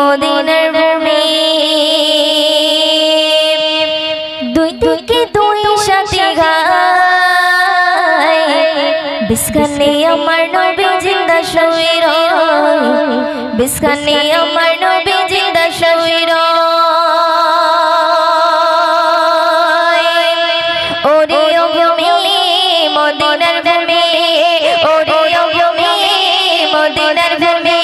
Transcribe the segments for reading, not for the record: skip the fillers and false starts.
মদিনার ভূমি দুই দিকে দুই সাথী গায় বিস্কানে আমার নবী জিন্দা শুয়ে রয় বিস্কানে আমার নবী জিন্দা শুয়ে রয় ওরে ও ভূমি মদিনার ভূমি ওরে ও ভূমি মদিনার ভূমি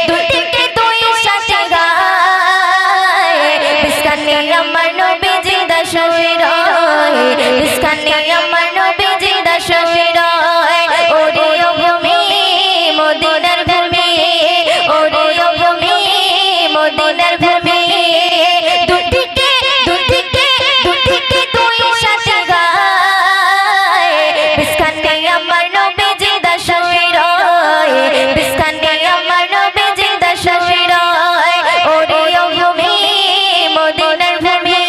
দুই দিকে দুই সাথী গায় বিস্কানে আমার নবী জিন্দা শুয়ে রয় বিস্কানে আমার নবী জিন্দা শুয়ে রয় ওরে ও ভূমি মদিনার ভূমি ওরে ও ভূমি মদিনার ভূমি দুই দিকে দুই সাথী গায় বিস্কানে আমার নবী জিন্দা শুয়ে রয় বিস্কানে আমার নবী জিন্দা শুয়ে রয় ওরে ও ভূমি মদিনার ভূমি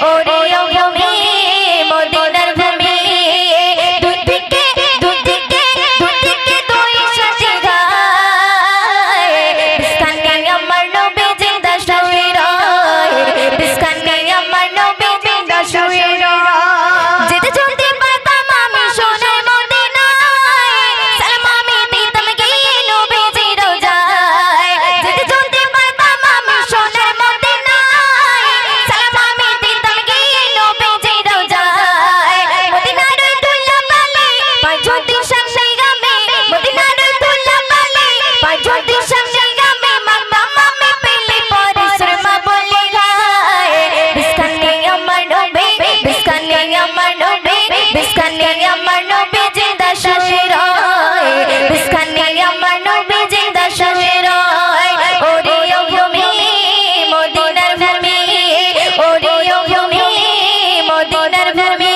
ওরে ও ভূমি মদিনার ভূমি দুই দিকে দুই সাথী গায় বিস্কানে আমার নবী জিন্দা শুয়ে রয় বিস্কানে আমার নবী জিন্দা শুয়ে রয় যেতে চলতে পারতাম আমি সোনার মদিনায় সালাম আমি দিতাম গিয়ে নবীজির রোজায় যেতে চলতে পারতাম আমি সোনার মদিনায় সালাম আমি দিতাম গিয়ে নবীজির রোজায় মদিনার দুল্লা পালে পাঁচ জ্যোতি সামনে গামে মদিনার দুল্লা পালে পাঁচ জ্যোতি সামনে গামে মাতা মামে পেলে পরে সুরমা বলে গায় বিস্কানে আমার নবী বিস্কানে আমার নবী বিস্কানে আমার নবী জিন্দা শুয়ে রয় বিস্কানে আমার নবী জিন্দা শুয়ে রয় ওরে ও ভূমি মদিনার ভূমি ওরে ও ভূমি মদিনার ভূমি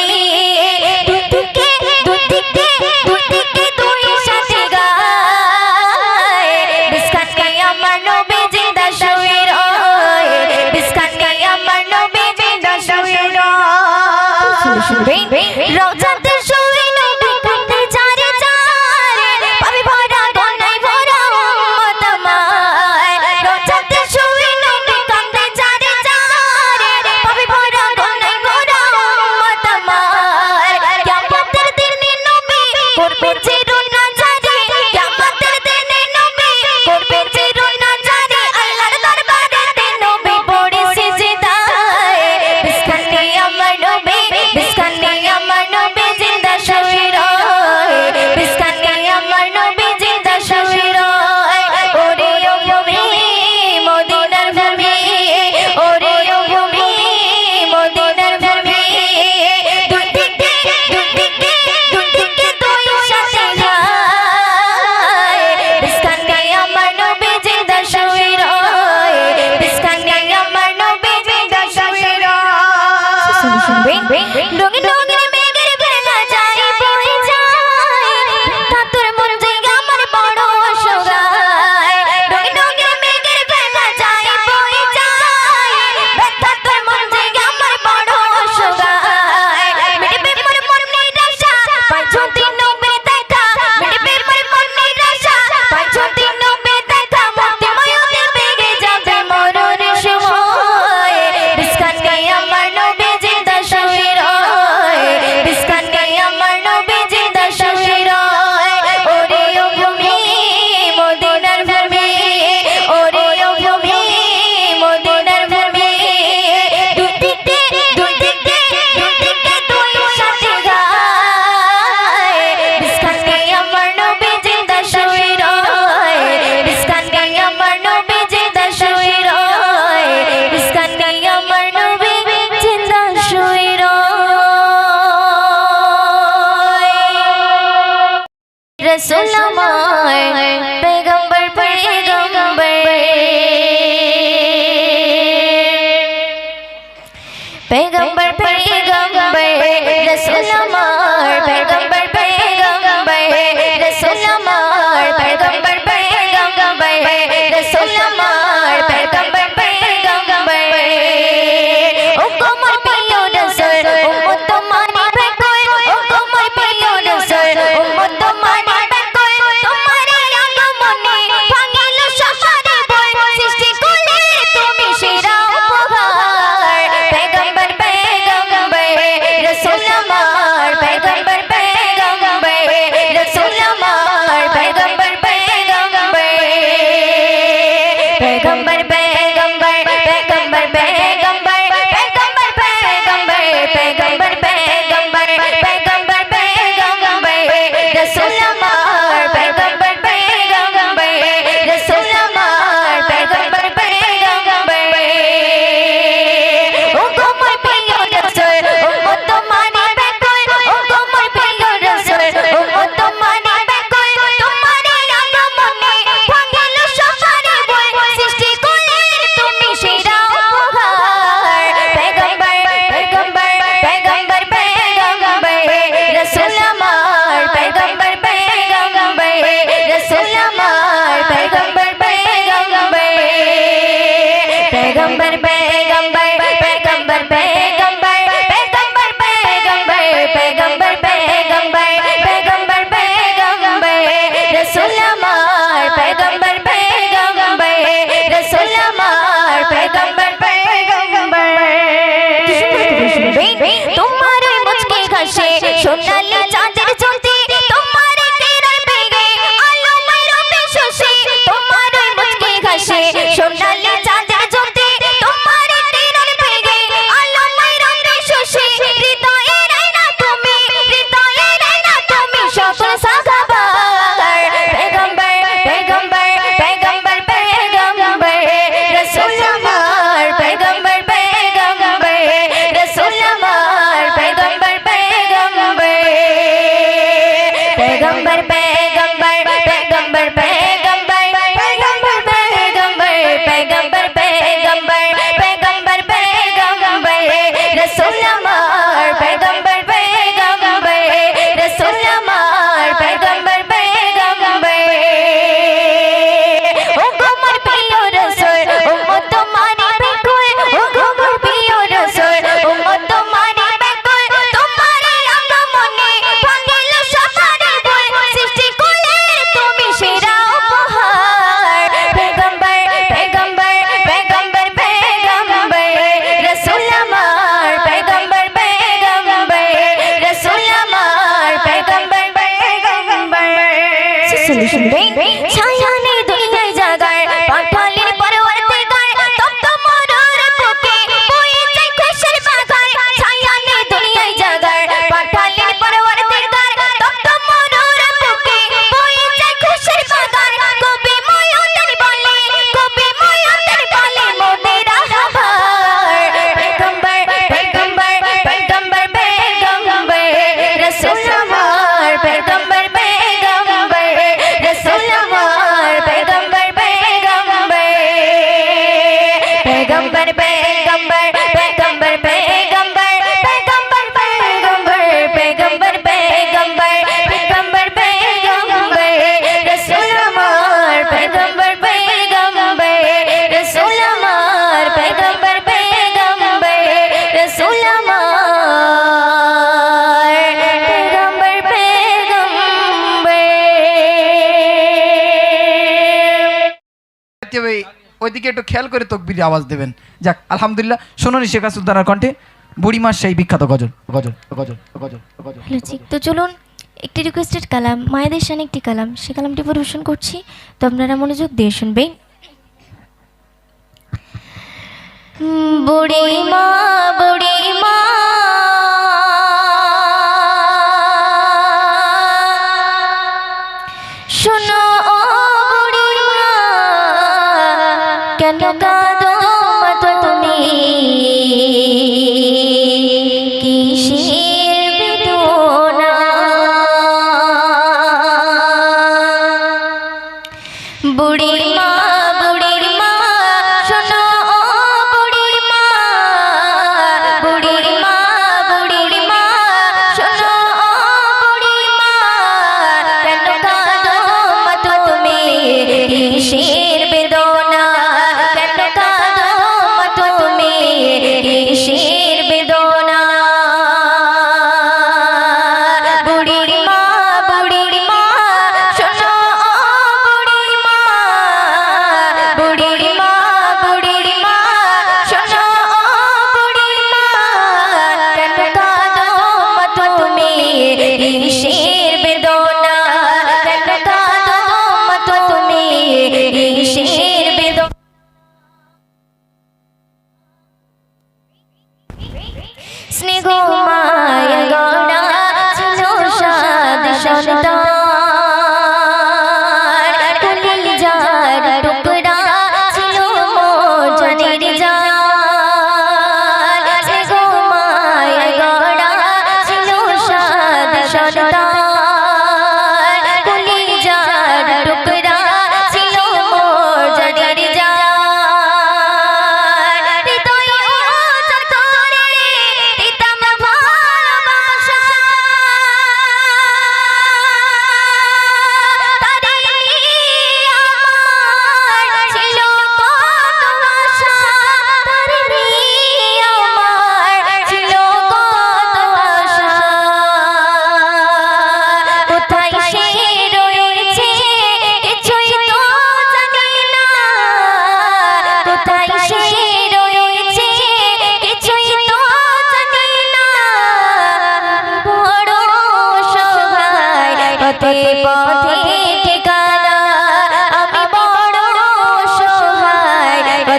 দুই দিকে দুই সাথী গায় বিস্কানে আমার নবী জিন্দা শুয়ে রয় বিস্কানে আমার নবী জিন্দা শুয়ে রয় রওজাতে শুয়ে নবী কাঁদতে যারে যারে পাবে ভরা গনায় ভরা উম্মত আমার রওজাতে শুয়ে নবী কাঁদতে যারে যারে পাবে ভরা গনায় ভরা উম্মত আমার কিয়ামতের দিনে নবী করবে চিরুনা জারি কিয়ামতের দিনে নবী করবে চিরুনা জারি আল্লাহর দরবারে নবী পড়ে সিজদায় বিস্কানে আমার নবী বিস্কানে আমার নবী জিন্দা শুয়ে রয় বিস্কানে আমার নবী জিন্দা শুয়ে রয় ওরে ও ভূমি মদিনার ভূমি ওরে ও ভূমি মদিনার ভূমি দুই দিকে দুই সাথী গায় বিস্কানে আমার নবী জিন্দা শুয়ে রয় বিস্কানে আমার নবী জিন্দা শুয়ে রয় রঙিন রঙিন মেঘের ভেলা যায় বয়ে যায় তোর মন জায়গা আমার বড় অসহায় রঙিন রঙিন মেঘের ভেলা যায় বয়ে যায় তোর মন জায়গা আমার বড় অসহায় মিটবে মোর মন নিরাশা পাঁচ দিন নবে দেখা মিটবে মোর মন নিরাশা পাঁচ দিন নবে দেখা মুক্তি ময়ূরে বেগে যাবে মরণ সময় বিস্কানে আমার নবী জিন্দা শুয়ে রয় বিস্কানে আমার নবী জিন্দা শুয়ে রয় ওরে ও ভূমি মদিনার ভূমি ওরে ও ভূমি মদিনার ভূমি দুই দিকে দুই সাথী গায় বিস্কানে আমার নবী জিন্দা শুয়ে রয় বিস্কানে আমার নবী জিন্দা শুয়ে রয় বিস্কানে আমার নবী জিন্দা শুয়ে রয় রসুল আমার পেগম্বর পেগম্বর পেগম্বর পেগম্বর রসুল আমার পেগম্বর পেগম্বর রসুল আমার পেগম্বর পেগম্বর রসুল আমার পেগম্বর পেগম্বর ও কোমর প্রিয় রসুল উম্মত তোমারি বেকর ও কোমর প্রিয় রসুল উম্মত তোমারি বেকর তোমার আগমনে ভাঙিল সবার ভয় সৃষ্টি पैगंबर पैगंबर पैगंबर पैगंबर पैगंबर पैगंबर पैगंबर पैगंबर पैगंबर पैगंबर रसूल अमर पैगंबर पैगंबर रसूल अमर पैगंबर पैगंबर ओ गोमर पियो रसूल ओ तो माने बेकोल ओ गोमर पियो रसूल ओ तो माने बेकोल तुम्हारे আগমনে ভাঙিল সবার বই সৃষ্টি করলেন তুমি সেরা উপহার पैगंबर पैगंबर पैगंबर पैगंबर रसूल अमर पैगंबर पैगंबर रसूल अमर पैगंबर पैगंबर पैगंबर पैगंबर पैगंबर पैगंबर पैगंबर पैगंबर पैगंबर पैगंबर पैगंबर पैगंबर रसूल अमर पैगंबर पैगंबर रसूल अमर पैगंबर पैगंबर तुम्हारे मुझके घसे सोनाली चांदर ज्योति तुम्हारे किरण बेगे आलो मेरो बेशोशी तुम्हारे मुझके घसे सोनाली चांदर ज्योति तुम्हारे किरण बेगे आलो मेरो बेशोशी हृदये रहना তুমি সকল সাহাবার पैगंबर पैगंबर पैगंबर पैगंबर रसूल अमर पैगंबर पैगंबर रसूल अमर पैगंबर पैगंबर पैगंबर पैगंबर पैगंबर पैगंबर पैगंबर पैगंबर पैगंबर पैगंबर पैगंबर रसूल अमर पैगंबर पैगंबर रसूल अमर पैगंबर पैगंबर ओ गोमर पियो रसूल ओ तो माने बेकोल ओ गोमर पियो रसूल ओ तो माने बेकोल तुम्हारे আগমনে ভাঙিল সবার বই সৃষ্টি করলেন তুমি সেরা উপহার पैगंबर पैगंबर पैगंबर पैगंबर रसूल अमर पैगंबर पैगंबर रसूल अमर पैगंबर पैगंबर ছায়া নেই দুনিয়ায় জাগার পাঠালেন পরওয়ারদিগার তপ্ত মরুর বুকে বয়ে যায় খুশির বাগান ছায়া নেই দুনিয়ায় জাগার পাঠালেন পরওয়ারদিগার তপ্ত মরুর বুকে বয়ে যায় খুশির বাগান কবি ময়ূর বলে মোদের আহ্বান पैगंबर पैगंबर पैगंबर पैगंबर रसूल अमर पैगंबर पैगंबर रसूल अमर पैगंबर पैगंबर पैगंबर पैगंबर पैगंबर पैगंबर पैगंबर पैगंबर पैगंबर पैगंबर पैगंबर पैगंबर रसूल अमर पैगंबर पैगंबर रसूल अमर पैगंबर पैगंबर रसूल अमर पैगंबर पैगंबर ভাই ওইদিকে একটু খেয়াল করে তকবীর আওয়াজ দেবেন। যাক আলহামদুলিল্লাহ, শুনুনি শেখ সুলতানার কণ্ঠে বুড়িমার সেই বিখ্যাত গজল গজল গজল গজল গজল। হ্যালো জি, তো চলুন একটি রিকোয়েস্টেড কালাম, মায়েদের শানে একটি কালাম, সে কালামটি পরিবেশন করছি, তো আপনারা মনোযোগ দিয়ে শুনবেন। বুড়ি মা শোনো ও বুড়ি মা, কেন কাঁদো মা তুমি, কিসের বেদনা, বুড়ি মা শোনো ও বুড়ি মা শোনো ও বুড়ি মা, কেন কাঁদো মা তুমি, কিসের বেদনা, কেন কাঁদো মা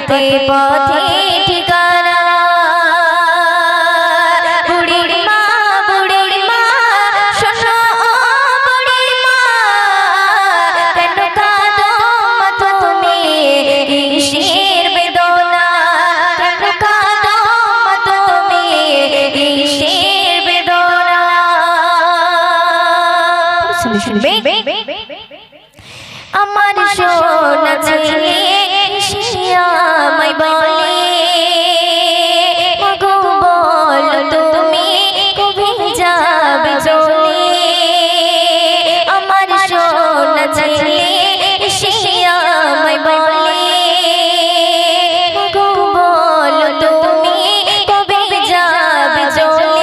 পথে পথে ঠিকানা বুড়ির মা শোনো ও বুড়ির মা কেন কাঁদো মা তুমি কিসের বেদনা কেন কাঁদো মা তুমি কিসের বেদনা শুনবে আমার সোনা ছেলে আমায় বলে মাগো বলো তুমি কবে যাবে চলে আমার সোনা ছেলে আমায় বলে মাগো বলো তুমি কবে যাবে চলে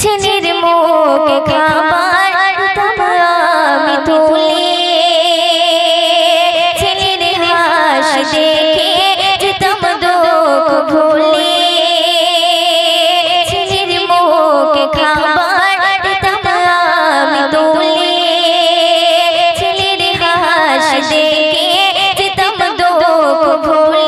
ছেলের মুখে খাবার আমি তুলি ছেলের হাসি দেখে যেতাম দুঃখ ভুলি ছেলের মুখে খাবার আমি তুলি ছেলের হাসি দেখে যেতাম দুঃখ ভুলি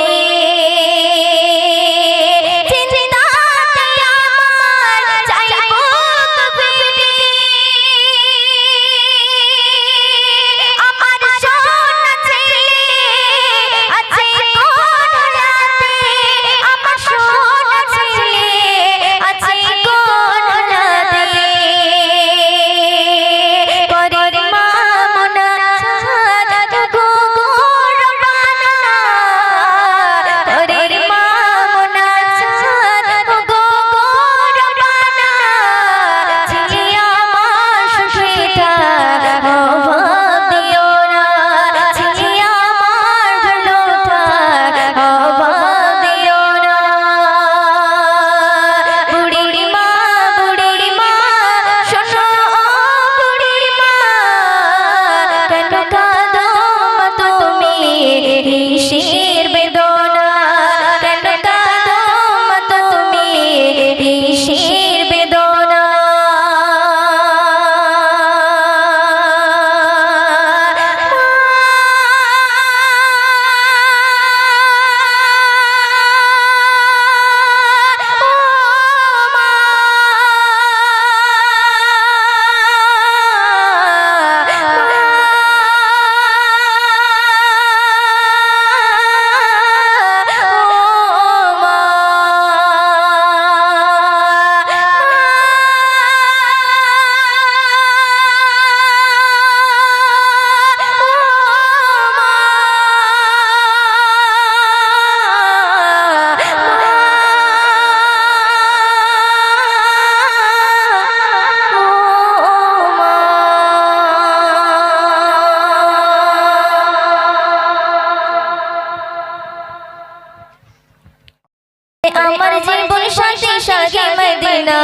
আমার জীবন সাথী সাথী মদিনা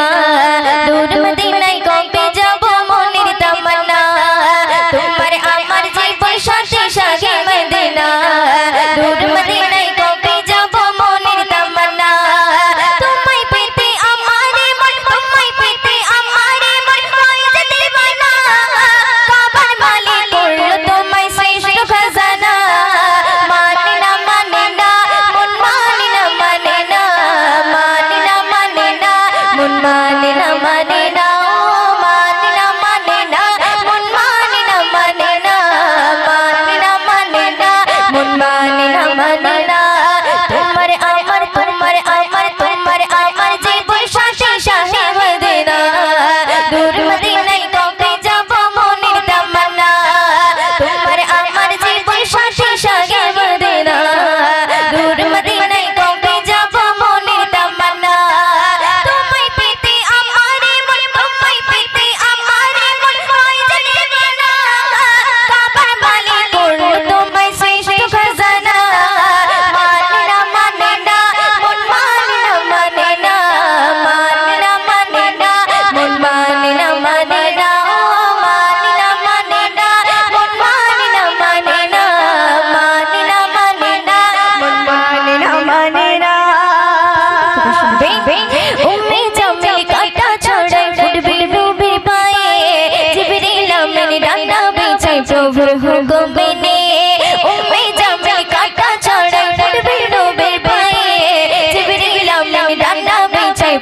দূর মদিনায় কবে যাব মনের তামান্না তোমার আমার জীবন সাথী সাথী মদিনা দূর মদিনায় কবে যাব মনের তামান্না তোমায় পেতে আমারে মন তোমায় পেতে আমারে মন হয় যে দিওয়ানা কাবার মালিক করলো তোমায় শ্রেষ্ঠ খাজানা মানে না মন মানে না মন মানে না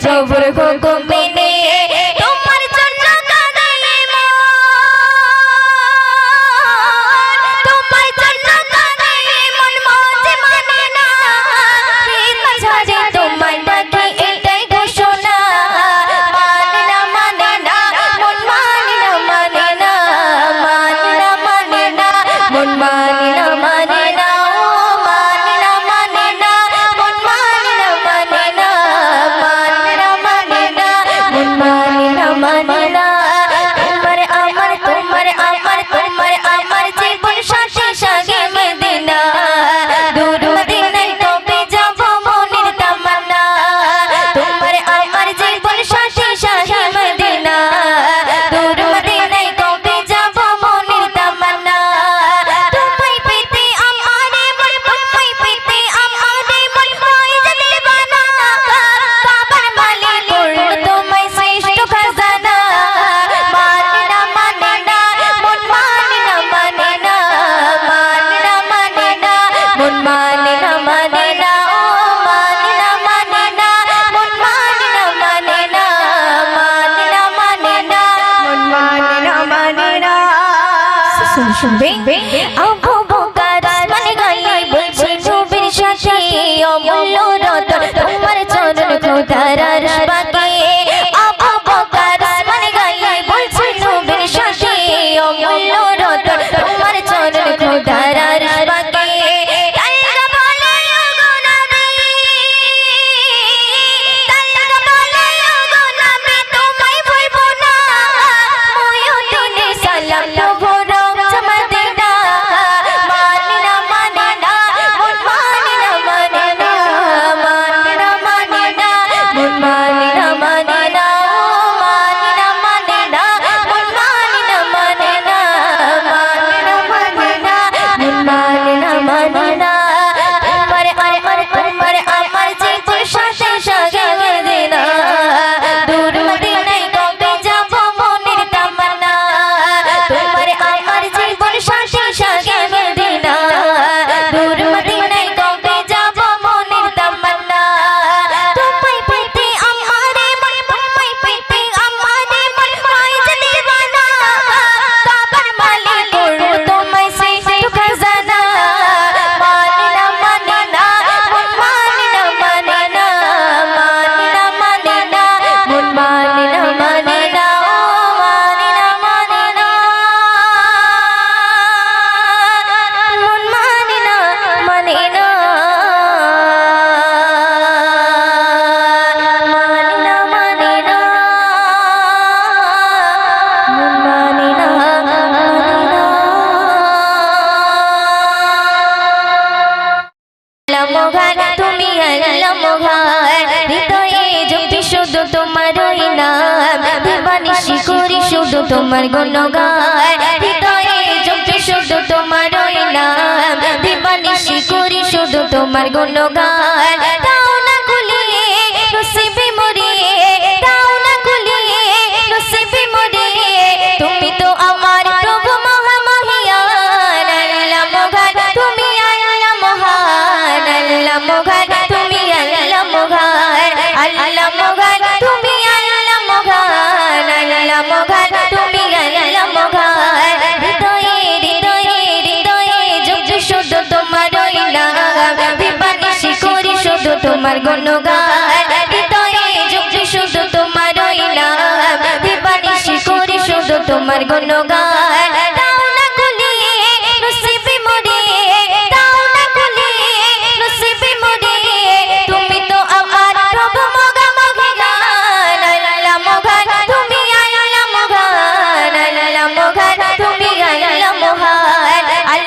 প্রভুর হুকুম মেনে তোমার জন্য কাঁদে মন, তোমার জন্য কাঁদে মন, মজে মানে না পীর মাঝারে তোমার ডাকে এটাই ঘোষণা, মানে না মানে না মন, মানে না মানে না, মানে না মানে না মন, মানে না মানে না, ও মানে না মানে না মন, মানে না মানে না, মানে না মানে না মন, মানে না মানে না। তোমার আমার তোমার আমার তোমার আমার জীবন সাথী সাগে মদিনা, দূর মদিনায় কবে যাব মনের তামান্না, তোমার আমার জীবন সাথী সাগে মদিনা, দূর মদিনায় কবে যাব মনের তামান্না। তোমায় পেতে আমারে মন, তোমায় পেতে আমারে মন হয়ে যেতে বানা, কাবার মালিক করল তোমায় শ্রেষ্ঠ খাজানা, মানে না মানে না মন, মানে না মানে না, মানে না মানে না মন, মানে না মানে না, ও মানে না মানে না মন, মানে না মানে না, মানে না মানে না মন, মানে না মানে না। শুনবে আবু বকর মানে গায়ে বলছে নবীর সাথে অমূল্য রতন তোমার চরণ খোদার আরশ পাকে, আবু বকর মানে গায়ে বলছে নবীর সাথে অমূল্য রতন তোমার চরণ খোদার আরশ পাকে। তালগা বলে ওগো নবী, তালগা বলে ওগো নবী তোমায় ভুলবো না, মুয়ুদ্দিনে সালাম প্রভুর মদিনা, মানে না মানে না মন, মানে না মানে না, মানে না মানে না মন, মানে না মানে না, ও মানে না মানে না মন, মানে না মানে না, মানে না মানে না মন, মানে না মানে না। তোমার আমার তোমার আমার জীবন সাথে সাগে মদিনা, দূর মদিনায় কবে যাব মনের তামান্না, তোমার আমার জীবন সাথে সাগে মদিনা, দূর মদিনায় কবে যাব মনের তামান্না। তোমায় পেতে আমারে মন, তোমায় পেতে আমারে মন হয়ে যেতে বানা, কাবার মালিক করল তোমায় শ্রেষ্ঠ খাজানা, মানে না মানে না মন, মানে না মানে না, মানে না মানে না মন, মানে না মানে না, ও মানে না মানে না মন, মানে না মানে না, মানে না মানে না মন, মানে না মানে না। মোঘান তুমি আল্লাহ মোঘান, হৃদয়ে জ্যোতি শুধু তোমার ওই নাম, দিবানিশি করি শুধু তোমার গুণগান, হৃদয়ে জ্যোতি শুধু তোমার ওই নাম, দিবানিশি করি শুধু তোমার গুণগান। দাও না গুলিয়ে নসিবে মরিয়ে, দাও না গুলিয়ে নসিবে মরিয়ে, তুমি তো আমার প্রভু মহামহিয়ান, আল্লাহ মোঘান তুমি আল্লাহ মহান, আল্লাহ মোঘান তুমি আল্লাহ মহান, আল্লাহ মোঘান তুমি আল্লাহ মহান, আল্লাহ মোঘান তুমি আল্লাহ মহান। হৃদয়ে হৃদয়ে হৃদয়ে জ্যোতি শুধু তোমার ওই নাম, দিবানিশি করি শুধু তোমার গুণগান, হৃদয়ে জ্যোতি শুধু তোমার ওই নাম, দিবানিশি করি শুধু তোমার গুণগান। দাও না গুলিয়ে নসিবে মরিয়ে, দাও না গুলিয়ে নসিবে মরিয়ে, তুমি তো আমার প্রভু মহামহিয়ান, আল্লাহ মোঘান তুমি আল্লাহ মহান, আল্লাহ মোঘান তুমি আল্লাহ মহান,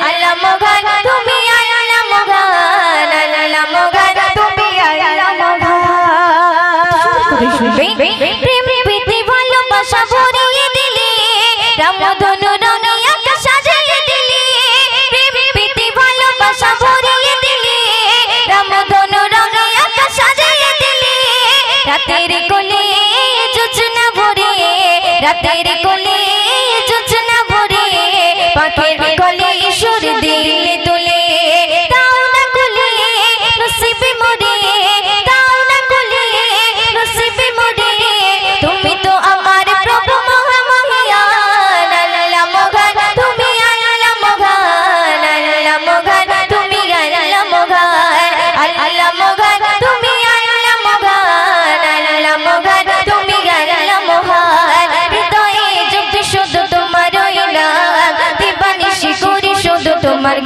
আল্লাহ মোঘান তুমি আল্লাহ মহান, আল্লাহ মোঘান তুমি আল্লাহ মহান। শুনবে প্রেম প্রীতি ভালোবাসা ভরিয়ে দিলে, রামধনু রঙে আকাশ সাজিয়ে দিলে, প্রেম প্রীতি ভালোবাসা ভরিয়ে দিলে, রামধনু রঙে আকাশ সাজিয়ে দিলে, রাতের কোলে জোছনা ভরিয়ে, রাতের কোলে জোছনা ভরিয়ে, পাখির কোলে সুর দিলে তুলে, দাও না গুলিয়ে নসিবে মরিয়ে, দাও না গুলিয়ে নসিবে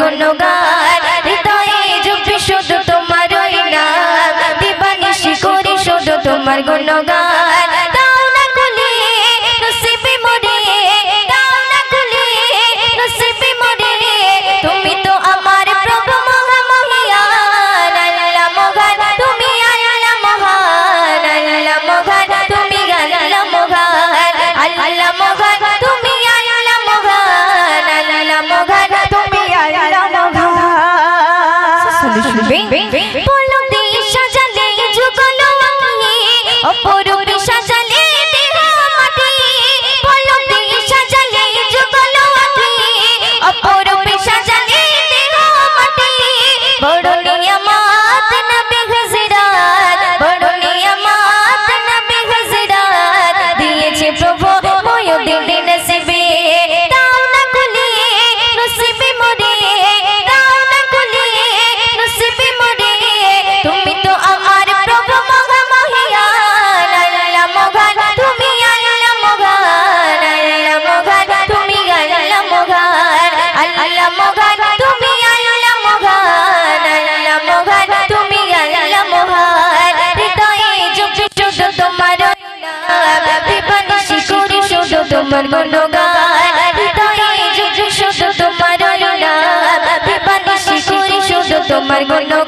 গুণগান হৃদয়ে জপি শুধু তোমার ওই নাম দিবানিশি করি শুধু তোমার গুণগান দাও না খুলে নসিবে মোরে দাও না খুলে নসিবে মোরে তুমি তো আমার প্রভু মহামহিয়ান আল্লাহ মহান তুমি আল্লাহ মহান আল্লাহ মহান তুমি আল্লাহ মহান আল্লাহ মহান তুমি আল্লাহ মহান আল্লাহ মহান তুমি আল্লাহ মহান পলক দিয়ে সাজালে যুগল আঁখি অপরূপে সাজালে দেহ মাটি পলক দিয়ে সাজালে যুগল আঁখি অপরূপে সাজালে দেহ মাটি বড় নিয়ামত নবী হযরত বড় নিয়ামত নবী হযরত দিয়েছে প্রভু ময়ূরীর নসিবে দাও না খুলে নসিবে মোরে দাও না খুলে নসিবে মোরে তুমি তো আমার প্রভু মহামহিয়ান আল্লাহ মহান তুমি আল্লাহ মহান আল্লাহ মহান তুমি আল্লাহ মহান আল্লাহ মহান তুমি আল্লাহ মহান আল্লাহ মহান তুমি আল্লাহ মহান হৃদয়ে জপি শুধু তোমার নাম দিবানিশি করি শুধু তোমার গুণগান হৃদয়ে জপি শুধু তোমার নাম দিবানিশি করি শুধু তোমার গুণগান